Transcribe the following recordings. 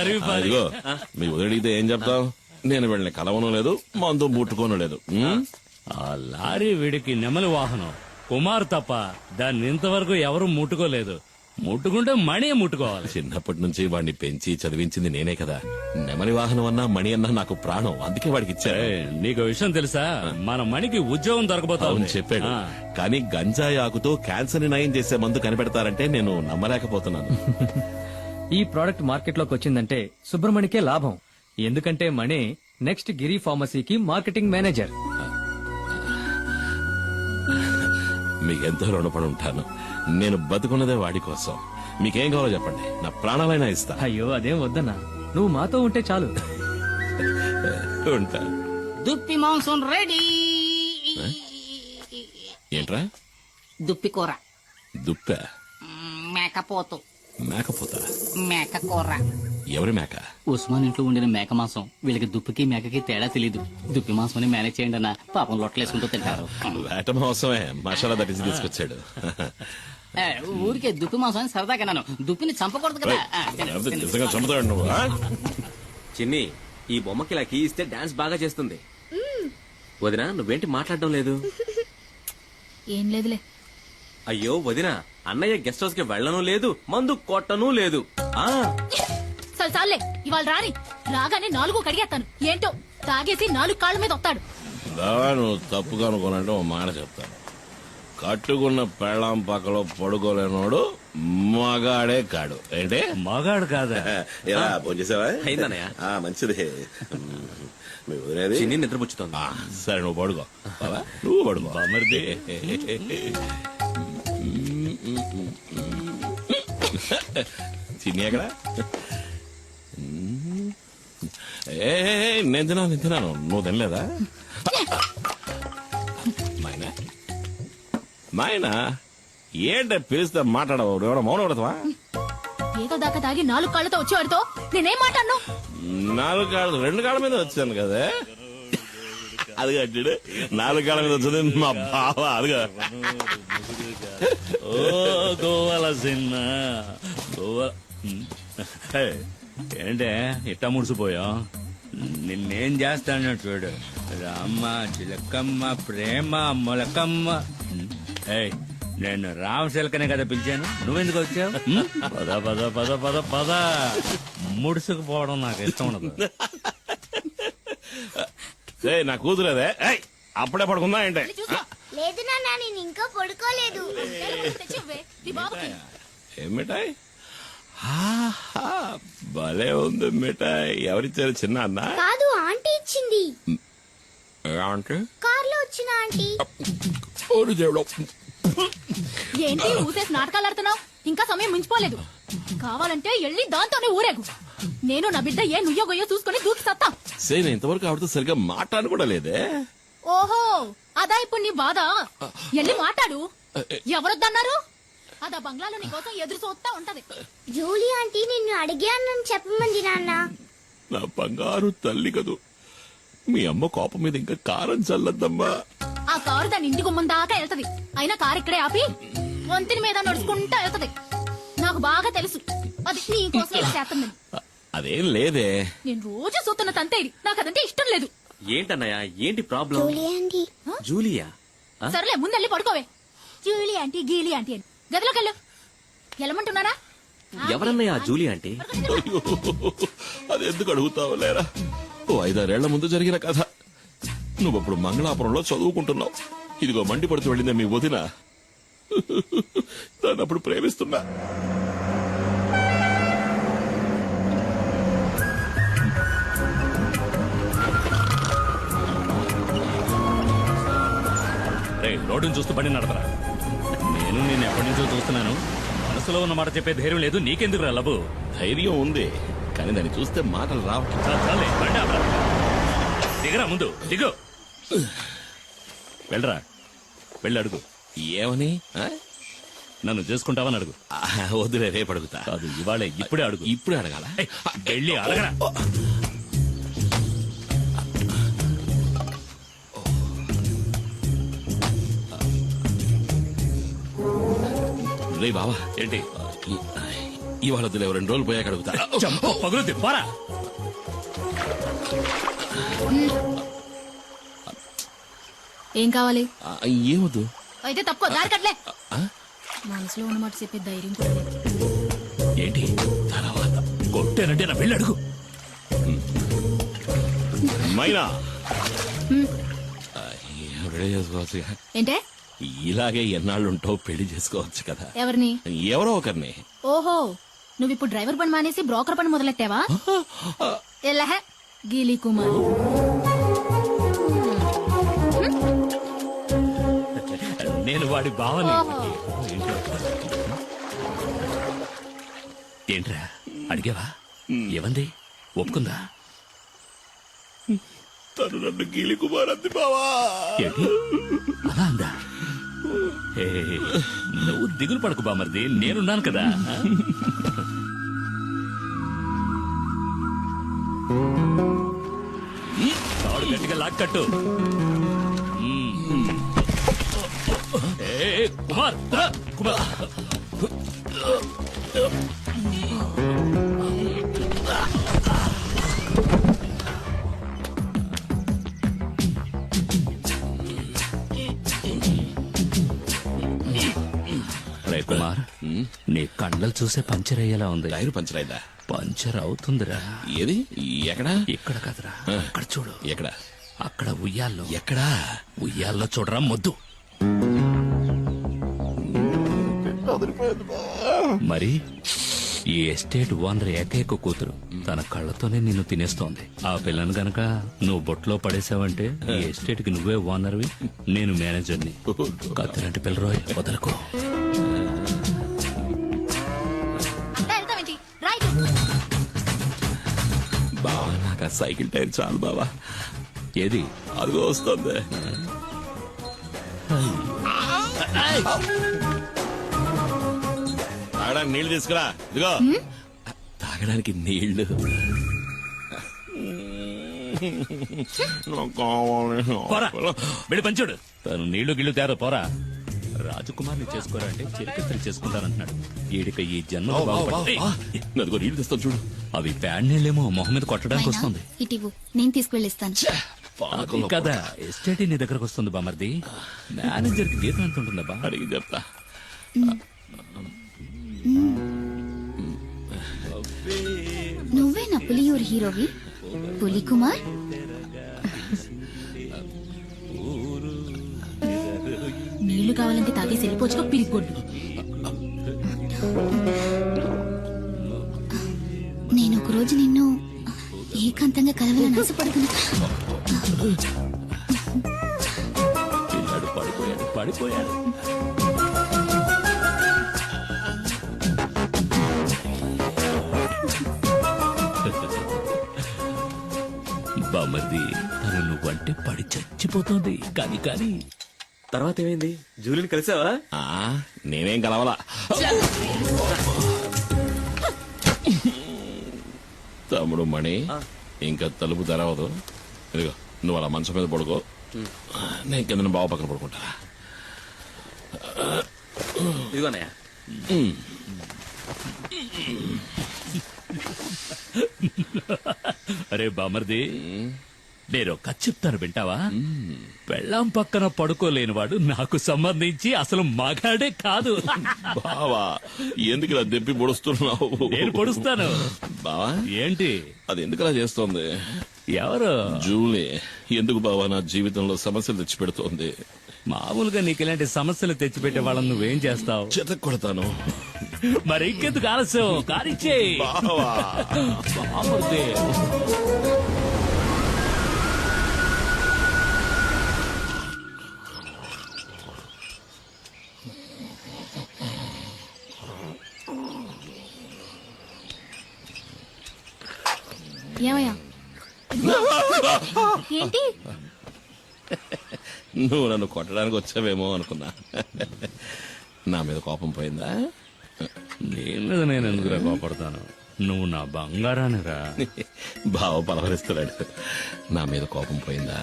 ఇదిగో మీ వదిలితే ఏం చెప్తావు? నేను వీళ్ళని కలవను లేదు, మందు ముట్టుకోను లేదు. ఆ లారీ వీడికి నెమలి వాహనం కుమార్ తప్ప దాన్ని ఇంతవరకు ఎవరు ముట్టుకోలేదు. ముట్టుకుంటే మణి ముట్టుకోవాలి. చిన్నప్పటి నుంచి వాడిని పెంచి చదివించింది నేనే కదా. నెమలి వాహనం అన్నా మణి అన్నా నాకు ప్రాణం, అందుకే వాడికి ఇచ్చారు. నీకు విషయం తెలుసా? మన మణికి ఉద్యోగం దొరకబోతా అవును చెప్పాడు, కానీ గంజాయి ఆకుతో క్యాన్సర్ ని నయం చేసే మందు కనిపెడతారంటే నేను నమ్మలేకపోతున్నాను. ఈ ప్రోడక్ట్ మార్కెట్ లోకి వచ్చిందంటే సుబ్రమణికే లాభం. ఎందుకంటే మణి నెక్స్ట్ గిరి ఫార్మసీకి మార్కెటింగ్ మేనేజర్. మీకెంతో రుణపడి ఉంటాను. నేను బతుకున్నదే వాడి కోసం. మీకేం కావాలో చెప్పండి, నా ప్రాణాలైనా ఇస్తా. అయ్యో అదేం వద్దన్నా, నువ్వు మాతో ఉంటే చాలు. ఉంటా. దుప్పి మాంసం రెడీ. ఏంట్రా? దుప్పి కూర. దుప్ప? మేకపోతు. మేకపోతా? మేక కూర. ఎవరి మేక? ఉస్మాన్ ఇంట్లో ఉండిన మేక మాంసం. వీళ్ళకి దుప్పికి మేకకి తేడా తెలీదు. దుప్పి మాంసం మేనేజ్ చేయండి అన్న, పాపం లొట్టలేసుకుంటూ తింటారు. వేట మాంసమే మసాలా దట్టించి తీసుకొచ్చాడు. ఊరికే దుప్పి మాంసం అని సరదాగా నన్ను. దుప్పిని చంపకూడదు కదా. నిజంగా చంపుతాడు నువ్వు. చిన్ని, ఈ బొమ్మకి ఇలా కీ ఇస్తే డాన్స్ బాగా చేస్తుంది. వదినా, నువ్వేంటి మాట్లాడడం లేదు? ఏం లేదులే. అయ్యో వదినా, అన్నయ్య గెస్ట్ హౌస్ కి వెళ్ళను లేదు, మందు కొట్టను లేదు. చాలే, ఇవాళ రాని రాగానే 4 కడిగేస్తాను. ఏంటో తాగేసి 4 కాళ్ళ మీద వస్తాడు. బావా, నువ్వు తప్పుగా అనుకోనంటే ఓ మాట చెప్తాను. కట్టుకున్న పెళ్ళాం పక్కలో పడుకోలేనోడు మగాడే కాడు. ఏంటే? మగాడు కాదా? ఎలా భోంచేసావా? అయిందన్నయ్య. మంచిది. మీ వదిలేది చిన్ని నిద్రపుచ్చుతోంది. సరే, నువ్వు పడుకో. బావా, నువ్వు పడుకో. బామర్ది. చిన్ని ఎక్కడ? నేను తిన్నాను, నువ్వు తినలేదా? మాయనా, మాయనా, ఏంటే పిలిస్తే మాట్లాడవు? ఎవడో మౌనం పడతావా? ఏదో దాకా తాగి 4 కాళ్ళతో వచ్చేవాడితో నేనేం మాట్లాడను? 4 కాళ్ళు 2 కాళ్ళ మీద వచ్చాను కదా. అది కట్టాడు 4 కాళ్ళ మీద వచ్చింది మా బావ. అదిగా ఓ గోవాల సిన్న గోవా. ఏంటే ఇట్టా ముడిసిపోయా? నిన్నేం చేస్తాను చూడు. రామ్మ చిలకమ్మ ప్రేమ మొలకమ్మ. నేను రామశిలకనే కదా పిలిచాను, నువ్వెందుకు వచ్చావు? పద పద పద పద పద. ముడుసుకుపోవడం నాకు ఇష్టం ఉండదు. నా కూతురేదే, అప్పుడే పడుకుందా ఏంటే? లేదు నాన్న, నేను ఇంకా పడుకోలేదు. ఏం మిఠాయి? భలే ఉంది మిఠాయి. ఎవరిచ్చారు? చిన్న అన్న? కాదు, ఆంటీ ఇచ్చింది. ఆంటీ? కార్లో వచ్చిన ఆంటీ. ఏంటి ఊసేసి నాటకాలు ఆడుతున్నావు? ఇంకా సమయం మించిపోలేదు. కావాలంటే వెళ్ళి దాంతోనే ఊరేగు. నేను నా బిడ్డ ఏ నుయ్యో గొయ్యో చూసుకుని దూకి సత్తా. నేను ఇంతవరకు ఆవిడతో సరిగ్గా మాట్లాడను కూడా లేదే. ఓహో, అదా ఇప్పుడు నీ బాధ? వెళ్ళి మాట్లాడు. ఎవరొద్దన్నారు? అదా బంగ్లాలో నీ కోసం ఎదురు చూస్తా ఉంటది. జూలీ ఆంటీ నిన్ను అడిగానని చెప్పమంది నాన్న. నా బంగారు తల్లి కదూ. మీ అమ్మ కోపం మీద ఇంకా కారం చల్లద్దమ్మా. ఆ కారు దాని ఇంటి గుమ్మం దాకా వెళ్తది. అయినా కారు ఇక్కడే ఆపి వంతిని మీద నడుచుకుంటా వెళ్తది. నాకు బాగా తెలుసు అది నీ కోసం ఇలా చేస్తుందని. అదేం లేదే. నేను రోజు చూస్తున్న తంతే ఇది. నాకు అదంటే ఇష్టం లేదు. ఏంటన్నయ్య, ఏంటి ప్రాబ్లం? Julie aunty. జూలియా? సరేలే, ముందెళ్ళి పడుకోవే. జూలీ ఆంటీ గీలీ ఆంటీ అని గదిలోకి వెళ్ళు. వెళ్ళమంటున్నారా? ఎవరన్నయ్య జూలీ ఆంటీ? అయ్యో, అది ఎందుకు అడుగుతావు లేరా? ఓ 5-6 ఏళ్ల ముందు జరిగిన కథ. నువ్వప్పుడు మంగళాపురంలో చదువుకుంటున్నావు. ఇదిగో మండి పడుతూ వెళ్ళిందే మీ వదిన. దాన్ని అప్పుడు ప్రేమిస్తున్నా. రోడ్డును చూస్తూ బండి నడపరా. నేను నేను ఎప్పటి నుంచో చూస్తున్నాను. మనసులో ఉన్న మాట చెప్పే ధైర్యం లేదు. నీకెందుకు రా లబు? ధైర్యం ఉంది, కానీ దాన్ని చూస్తే మాటలు రావట్లేదు. చాలే, బండి ఆపరా. దిగరా, ముందు దిగు. వెళ్ళరా, వెళ్ళి అడుగు. ఏమని? నన్ను చేసుకుంటావని అడుగు. వద్దులే, రేపు అడుగుతా. కాదు, ఇవాళే, ఇప్పుడే అడుగు. ఇప్పుడే అడగాల? వెళ్ళి అడగరా. రే బావా, ఏంటి? ఇవాళ వద్దులే, 2 రోజులు పోయాక అడుగుతా. చంప పగులుద్ది పోరా. ఏం కావాలి? ఏమొద్దు. అయితే తప్పుకో, దారి కట్లే. మనసులో ఉన్నమాట చెప్పే ధైర్యం కూడా లేదు. ఏంటి తర్వాత కొట్టానంటే నా పెళ్ళి అడుగు. మైనా రెడీ చేసుకోవచ్చు. ఏంటే? ఇలాగే ఎన్నాళ్ళు ఉంటావు, పెళ్లి చేసుకోవచ్చు కదా. ఎవరిని? ఎవరో ఒకరిని. ఓహో, నువ్వు ఇప్పుడు డ్రైవర్ పని మానేసి బ్రోకర్ పని మొదలెట్టావా? ఎల్లహ గీలీ కుమార్. నేను వాడి బావని. ఓహో. ఏంట్రా అడిగావా? ఏమంది? ఒప్పుకుందా? తను నన్ను గీలి కుమార్ అంది బావా. ఏంటి అలా అందా? ఏ, నువ్వు దిగులు పడకు బామర్ది, నేనున్నాను కదా. తాడు గట్టిగా లాక్కట్టు. కుమార్ కుమార్ రే కుమార్, నీ కండలు చూసే పంచర్ అయ్యేలా ఉంది. టైర్ పంచర్ అయిందా? పంచర్ అవుతుందిరా. ఏది? ఎక్కడా? ఇక్కడ కదరా, అక్కడ చూడు. ఎక్కడ? అక్కడ ఉయ్యాల్లో. ఎక్కడా? ఉయ్యాల్లో చూడరా మొద్దు. మరి ఈ ఎస్టేట్ ఓనర్ ఏకైక కూతురు తన కళ్ళతోనే నిన్ను తినేస్తోంది. ఆ పిల్లను గనక నువ్వు బొట్లో పడేసావంటే ఈ ఎస్టేట్ కి నువ్వే ఓనర్వి, నేను మేనేజర్ని. కత్తిలాంటి పిల్లరోయ్, వదలకు. వెళ్తావేంటి? రైట్. బావా, నాకు ఆ సైకిల్ టైర్ చాలు బావా. ఏది? అదిగో వస్తుంది. తాగడానికి నీళ్లు తీసుకురా. ఇదిగో తాగడానికి నీళ్లు. నాకు కావాలి. పోరా, వెళ్ళి పంచుడు. తను నీళ్లు గిళ్ళు తేరా, పోరా. రాజకుమార్ని చేసుకోరా అంటే చిరకత్రి చేసుకుంటానంటున్నాడు. ఈడిక ఈ జన్మ అదిగో నీళ్లు తెస్తాను చూడు. అవి ప్యాడ్ నీళ్ళేమో మొహం మీద కొట్టడానికి వస్తుంది. ఇటివు, నేను తీసుకువెళ్ళిస్తాను. అది కదా, ఎస్టేట్ నీ దగ్గరకు వస్తుంది బామర్ది. మేనేజర్ కి జీతం ఎంత ఉంటుందా బా? అడిగి చెప్తా. నువ్వేనా పులియూరు హీరోవి? పులి కుమార్. నీళ్లు కావాలంటే తాగేసి వెళ్ళిపోవచ్చుకో, పిరిగొడ్డు. నేను ఒకరోజు నిన్ను ఏకాంతంగా కలవాలని ఆశపడుతున్నా. పిల్లాడు పడిపోయాడు. బామర్ది, తను నువ్వంటే పడి చచ్చిపోతుంది. కానీ తర్వాత ఏమైంది? జూలిని కలిసావా? నేనేం కలవలా. తమ్ముడు మణి, ఇంకా తలుపు తెరవదు. ఇదిగో నువ్వు అలా మంచం మీద పడుకో, నేను కింద బావ పక్కన పడుకుంటా. ఇదిగోనయ్యా. అరే బామర్ది, నేను కథ చెప్తాను వింటావా? పెళ్ళాం పక్కన పడుకోలేనివాడు నాకు సంబంధించి అసలు మగాడే కాదు. బావా, ఎందుకు ఇలా దెప్పి పొడుస్తున్నావు? నేను పొడుస్తాను. బావా, ఏంటి? అది ఎందుకు అలా చేస్తోంది? ఎవరు? జూలీ. ఎందుకు బావా నా జీవితంలో సమస్యలు తెచ్చి పెడుతోంది? మామూలుగా నీకు ఇలాంటి సమస్యలు తెచ్చిపెట్టే వాళ్ళని నువ్వేం చేస్తావు? చెత్త కొడతాను. మరి ఇంకెందుకు ఆలస్యం? కారిచ్చే బావా. ఏమయ్యా? ఏంటి? నువ్వు నన్ను కొట్టడానికి వచ్చావేమో అనుకున్నా. నా మీద కోపం పోయిందా? నేను ఎందుకురా కోపడతాను? నువ్వు నా బంగారానిరా. బావ పలవరిస్తున్నాడు. నా మీద కోపం పోయిందా?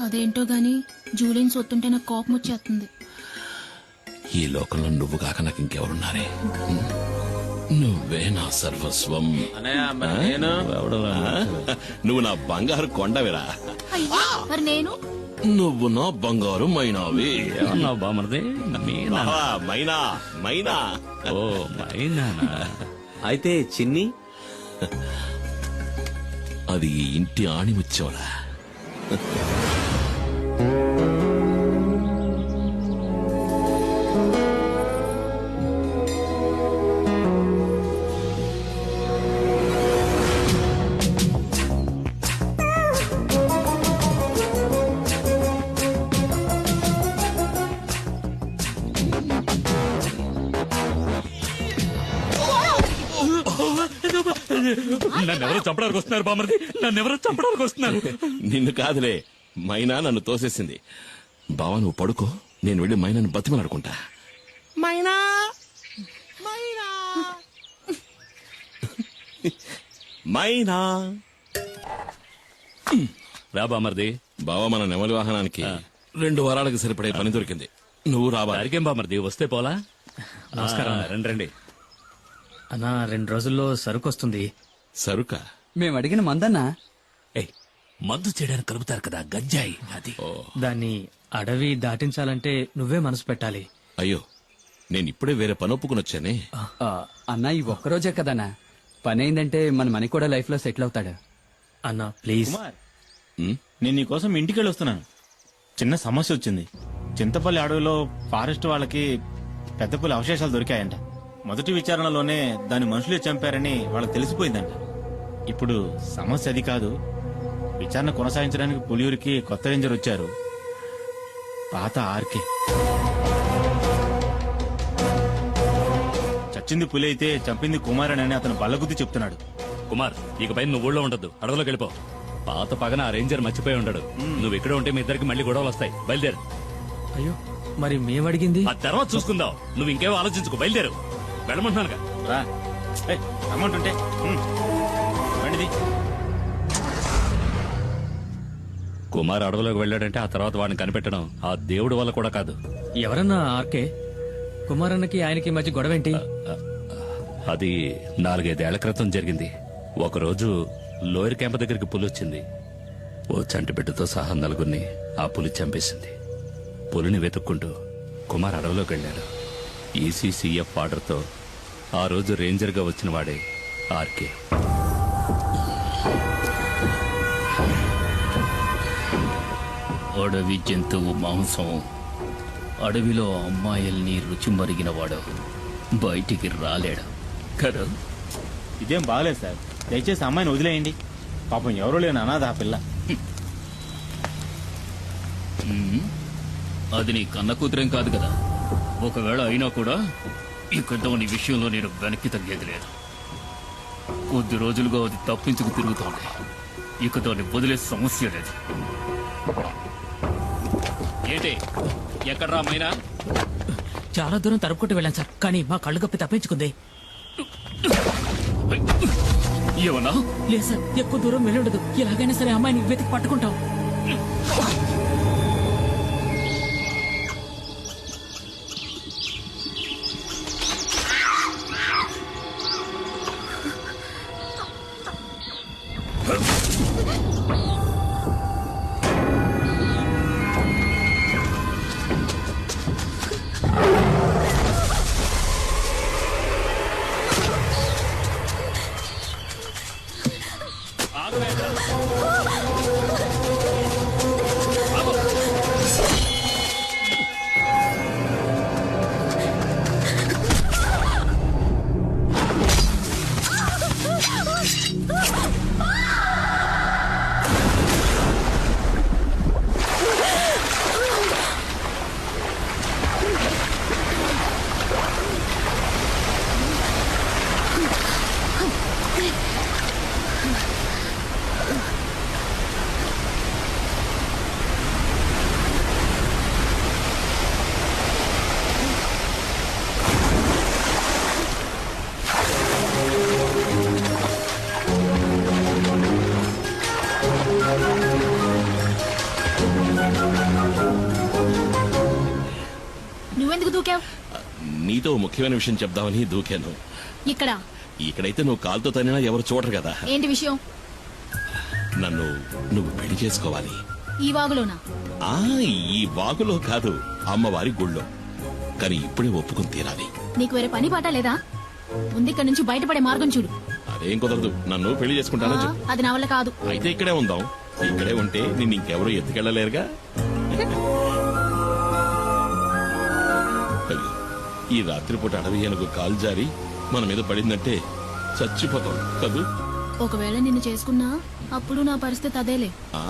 అదేంటో గాని జూలిని సొత్తుంటే నాకు కోపం వచ్చేస్తుంది. ఈ లోకంలో నువ్వు కాక నాకు ఇంకెవరున్నారే? నువ్వే నా సర్వస్వం. అన్నయ్య మరి నేను నువ్వు నా బంగారు కొండవిరా. అయ్యో మరి నేను నువ్వు నా బంగారు మైనావి. ఏమన్నావు బామర్ది? మీనా? బావా, మైనా మైనా. ఓ మైనానా? అయితే చిన్ని అది ఈ ఇంటి ఆణిముత్యంలా. నన్నెవరో చంపడానికి వస్తున్నారు బామర్ది, నన్నెవరో చంపడానికి వస్తున్నారు. నిన్ను కాదులే, మైనా నన్ను తోసేసింది. బావా నువ్వు పడుకో, నేను వెళ్ళి మైనాను బతిమలాడుకుంటా. మైనా మైనా మైనా. రా బామర్ది. బావా మన నెమలి వాహనానికి 2 వారాలకు సరిపడే పని దొరికింది. నువ్వు రావాలి. అరికేం బామర్ది, వస్తే పోలా? నమస్కారం. రండి రండి. అన్నా 2 రోజుల్లో సరుకు వస్తుంది. సరుక? మేము అడిగిన మందన్నా. ఏయ్, మందు చేయడానికి కలుపుతారు కదా గంజాయి, అది. దాన్ని అడవి దాటించాలంటే నువ్వే మనసు పెట్టాలి. అయ్యో, నేను ఇప్పుడే వేరే పని ఒప్పుకుని వచ్చానే. అన్నా ఈ ఒక్కరోజే కదన్నా, పని అయిందంటే మన మనీ కూడా లైఫ్ లో సెటిల్ అవుతాడు. అన్నా ప్లీజ్. నేను నీకోసం ఇంటికి వెళ్ళి వస్తున్నాను. చిన్న సమస్య వచ్చింది. చింతపల్లి అడవిలో ఫారెస్ట్ వాళ్ళకి పెద్ద పులి అవశేషాలు దొరికాయంట. మొదటి విచారణలోనే దాని మనుషులే చంపారని వాళ్ళకి తెలిసిపోయిందంట. ఇప్పుడు సమస్య అది కాదు. విచారణ కొనసాగించడానికి పులియూరికి కొత్త రేంజర్ వచ్చారు, పాత ఆర్కే. చచ్చింది పులి అయితే చంపింది కుమారన్ అని అతను బల్లగుద్ది చెప్తున్నాడు. కుమార్, ఇకపై నువ్వు ఊళ్ళో ఉండద్దు, అడవిలోకి వెళ్ళిపో. పాత పగన ఆ రేంజర్ మర్చిపోయి ఉండడు. నువ్వు ఇక్కడ ఉంటే మీ ఇద్దరికి మళ్ళీ గొడవలు వస్తాయి. బయలుదేరు. అయ్యో మరి మేమడిగింది? ఆ తర్వాత చూసుకుందాం. నువ్వు ఇంకేవో ఆలోచించుకో, బయలుదేరు. వెళ్ళమంటున్నానుగా. రా, అమౌంట్ ఉంటే బండిది. కుమార్ అడవిలోకి వెళ్ళాడంటే ఆ తర్వాత వాడిని కనిపెట్టడం ఆ దేవుడి వల్ల కూడా కాదు. ఎవరన్నా ఆర్కే? కుమారన్నకి ఆయనకి మధ్య గొడవేంటి? అది 4-5 ఏళ్ల క్రితం జరిగింది. ఒకరోజు లోయర్ క్యాంప్ దగ్గరికి పులి వచ్చింది. ఓ చంటి బిడ్డతో సహా 4గురిని ఆ పులి చంపేసింది. పులిని వెతుక్కుంటూ కుమార్ అడవిలోకి వెళ్ళాడు. ఈసీసీఎఫ్ ఆర్డర్తో ఆ రోజు రేంజర్గా వచ్చిన వాడే ఆర్కే. అడవి జంతువు మాంసం, అడవిలో అమ్మాయిల్ని రుచి మరిగినవాడు బయటికి రాలేడు కదా. ఇదేం బాగలేదు సార్, దయచేసి అమ్మాయిని వదిలేయండి. పాపం ఎవరూ లేని అనాథ ఆ పిల్ల. అది నీ కన్న కూతురేం కాదు కదా. ఒకవేళ అయినా కూడా ఇక దాని విషయంలో నేను వెనక్కి తగ్గేది లేదు. కొద్ది రోజులుగా అది తప్పించుకు తిరుగుతోంది. ఇక దాన్ని వదిలే సమస్య లేదు. ఏంటి ఎక్కడ్రా మైనా? చాలా దూరం తరుపుకుంటూ వెళ్ళాను సార్, కానీ మా కళ్ళు కప్పి తప్పించుకుంది. ఏమన్నా? లేదు సార్, ఎక్కువ దూరం వెళ్ళుండదు. ఎలాగైనా సరే అమ్మాయిని వెతికి పట్టుకుంటాం. నువ్వెందుకు దూకావు? నీతో ముఖ్యమైన విషయం చెప్దామని దూకాను. ఇక్కడ ఇక్కడైతే నువ్వు కాలుతో తనినా ఎవరు చూడరు కదా. ఏంటి విషయం? నన్ను నువ్వు పెళ్లి చేసుకోవాలి. ఈ వాగులోనా? ఆ ఈ వాగులో కాదు, అమ్మవారి గుళ్ళో. కానీ ఇప్పుడే ఒప్పుకుని తీరాలి. నీకు వేరే పని పాట లేదా? ముందు ఇక్కడ నుంచి బయటపడే మార్గం చూడు. అదేం కుదరదు. నన్ను పెళ్లి చేసుకుంటానని చెప్పు. అది నా వల్ల కాదు. అయితే ఇక్కడే ఉందాం. ఇక్కడే ఉంటే నిన్ను ఇంకెవరూ ఎత్తుకెళ్ళలేరుగా. అయ్యో, ఈ రాత్రిపూట అడవి ఏనుగు కాలు జారి మన మీద పడిందంటే చచ్చిపోతాం కదూ. ఒకవేళ నిన్ను చేసుకున్నా అప్పుడు నా పరిస్థితి అదేలే. ఆ,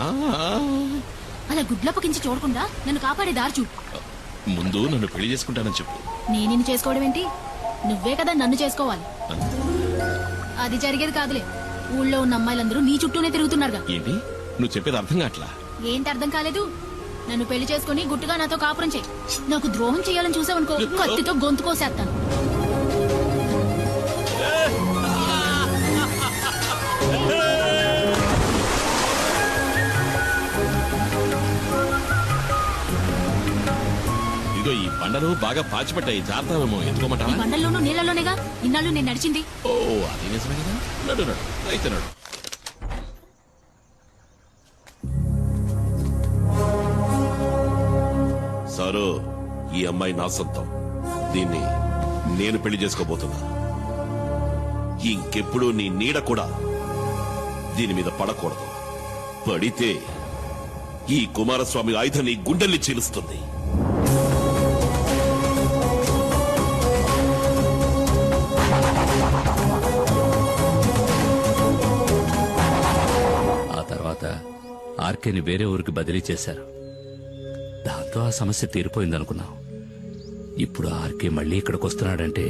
అలా గుడ్లప్పకించి చూడకుండా నన్ను కాపాడే దారి చూడు. ముందు నన్ను పెళ్లి చేసుకుంటానని చెప్పు. నేను నిన్ను చేసుకోవడం ఏంటి? నువ్వే కదా నన్ను చేసుకోవాలి. అది జరిగేది కాదులే. ఊళ్ళో ఉన్న అమ్మాయిలందరూ నీ చుట్టూనే తిరుగుతున్నారుగా. ఏంటి నువ్వు చెప్పేది అర్థం కావట్లా? ఏంటి అర్థం కాలేదు? నన్ను పెళ్లి చేసుకుని గుట్టుగా నాతో కాపురం చేయి. నాకు ద్రోహం చేయాలని చూసావనుకో, కత్తితో గొంతు కోసేస్తాను. ఇదిగో ఈ బండలు బాగా పాచిపట్టాయి, జాగ్రత్తమేమో. ఈ ఎత్తుకోమంటావా? బండల్లోనూ నీళ్లలోనేగా ఇన్నాళ్ళు నేను నడిచింది. ఓ అది నిజమే కదా. నడు నడు అయితే నడు. సారు, ఈ అమ్మాయి నా సొంతం. దీన్ని నేను పెళ్లి చేసుకోబోతున్నా. ఇంకెప్పుడు నీ నీడ కూడా దీని మీద పడకూడదు. పడితే ఈ కుమారస్వామి ఆయుధం నీ గుండెల్ని చీలుస్తుంది. ఆ తర్వాత ఆర్కేని వేరే ఊరికి బదిలీ చేశారు. దాంతో ఆ సమస్య తీరిపోయిందనుకున్నాం. ఇప్పుడు ఆర్కే మళ్ళీ ఇక్కడికి వస్తున్నాడంటే